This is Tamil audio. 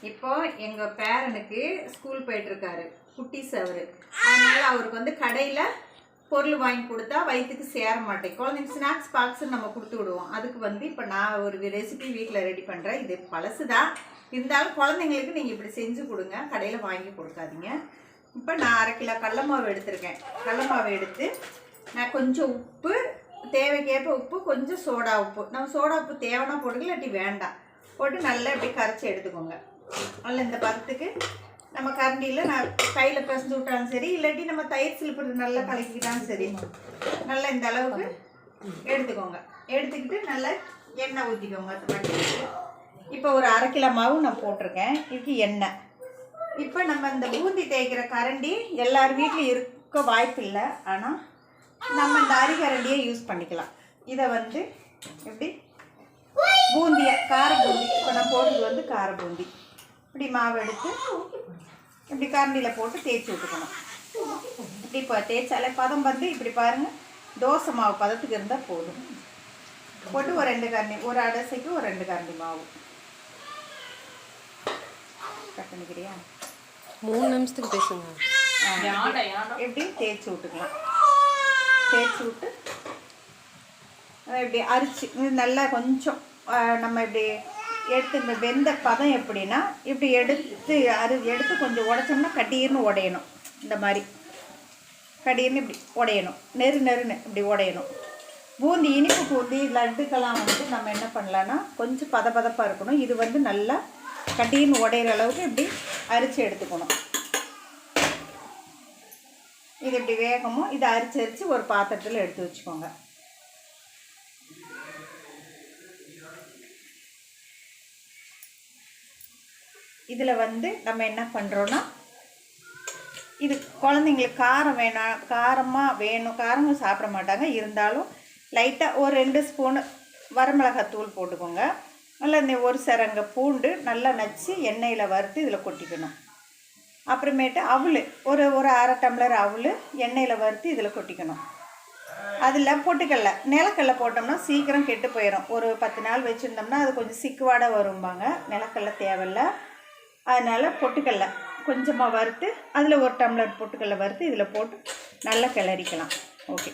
இப்போ எங்கள் பேரனுக்கு ஸ்கூல் போயிட்டுருக்காரு, குட்டீஸ் அவர். அதனால் அவருக்கு வந்து கடையில் பொருள் வாங்கி கொடுத்தா வயிற்றுக்கு சேர மாட்டேன். குழந்தைங்க ஸ்நாக்ஸ் பாக்ஸுன்னு நம்ம கொடுத்து விடுவோம். அதுக்கு வந்து இப்போ நான் ஒரு ரெசிபி வீட்டில் ரெடி பண்ணுறேன். இது பழசு தான், இருந்தாலும் குழந்தைங்களுக்கு நீங்கள் இப்படி செஞ்சு கொடுங்க, கடையில் வாங்கி கொடுக்காதீங்க. இப்போ நான் 1/2 கிலோ கடல மாவு எடுத்திருக்கேன். கடல மாவு எடுத்து நான் கொஞ்சம் உப்பு, தேவைக்கேற்ப உப்பு, கொஞ்சம் சோடா உப்பு. நம்ம சோடா உப்பு தேவைன்னா போட்டுக்கலாம், இல்லாட்டி வேண்டாம். போட்டு நல்லா இப்படி கரைச்சி எடுத்துக்கோங்க. நல்ல இந்த பதத்துக்கு நம்ம கரண்டியில் நான் கையில் பிசைஞ்சு விட்டாலும் சரி, இல்லாட்டி நம்ம தயிர் சிலிப்பது நல்லா கலக்கிக்கிட்டாலும் சரி, நல்லா இந்த அளவுக்கு எடுத்துக்கோங்க. எடுத்துக்கிட்டு நல்லா எண்ணெய் ஊற்றிக்கோங்க. இப்போ ஒரு 1/2 கிலோ மாவு நான் போட்டிருக்கேன். இதுக்கு எண்ணெய். இப்போ நம்ம இந்த பூந்தி தேய்க்கிற கரண்டி எல்லார் வீட்லையும் இருக்க வாய்ப்பு இல்லை, ஆனால் நம்ம இந்த அரிகரண்டியை யூஸ் பண்ணிக்கலாம். இதை வந்து எப்படி பூந்தியை கார பூந்தி, இப்போ நான் போடுறது வந்து கார பூந்தி. இப்படி மாவு எடுத்து இப்படி கரண்டியில் போட்டு தேய்ச்சி விட்டுக்கணும். இப்படி இப்போ தேய்ச்சாலே பதம் வந்து இப்படி பாருங்கள், தோசை மாவு பதத்துக்கு இருந்தால் போதும். போட்டு ஒரு 2 கரண்டி, ஒரு அடைசைக்கு ஒரு 2 கரண்டி மாவு கட் பண்ணிக்கிறியா? 3 நிமிஷத்துக்கு பேசுங்க. எப்படி தேய்ச்சி விட்டுக்கலாம். தேய்ச்சி விட்டு இப்படி அரிச்சு நல்லா கொஞ்சம் நம்ம இப்படி எடுத்து இந்த வெந்த பதம் எப்படின்னா, இப்படி எடுத்து கொஞ்சம் உடைச்சோம்னா கட்டீர்னு உடையணும். இந்த மாதிரி கட்டீர்னு இப்படி உடையணும், நெருன்னு இப்படி உடையணும். பூந்தி, இனிப்பு பூந்தி, லட்டுக்கெல்லாம் வந்து நம்ம என்ன பண்ணலான்னா கொஞ்சம் பதப்பதப்பாக இருக்கணும். இது வந்து நல்லா கட்டீர்னு உடையிற அளவுக்கு இப்படி அரிச்சு எடுத்துக்கணும். இது இப்படி வேகமும் இதை அரிச்சு ஒரு பாத்திரத்தில் எடுத்து வச்சுக்கோங்க. இதில் வந்து நம்ம என்ன பண்ணுறோன்னா, இது குழந்தைங்களுக்கு காரம் வேணாம், காரமாக வேணும், காரமும் சாப்பிட மாட்டாங்க, இருந்தாலும் லைட்டாக ஒரு 2 ஸ்பூனு வரமிளகாத்தூள் போட்டுக்கோங்க. நல்லா இந்த ஒரு சரங்க பூண்டு நல்லா நச்சு எண்ணெயில் வறுத்து இதில் கொட்டிக்கணும். அப்புறமேட்டு அவல் ஒரு 1/2 டம்ளர் அவல் எண்ணெயில் வறுத்து இதில் கொட்டிக்கணும். அதில் பொட்டுக்கடலை, நிலக்கடலை போட்டோம்னா சீக்கிரம் கெட்டு போயிடும். ஒரு 10 நாள் வச்சுருந்தோம்னா அது கொஞ்சம் சிக்குவாடை வரும்பாங்க. நிலக்கடலை தேவையில்லை, அதனால் பொட்டுக்கடலை கொஞ்சமாக வறுத்து அதில் 1 டம்ளர் பொட்டுக்கடலை வறுத்து இதில் போட்டு நல்லா கிளறிக்கலாம். ஓகே.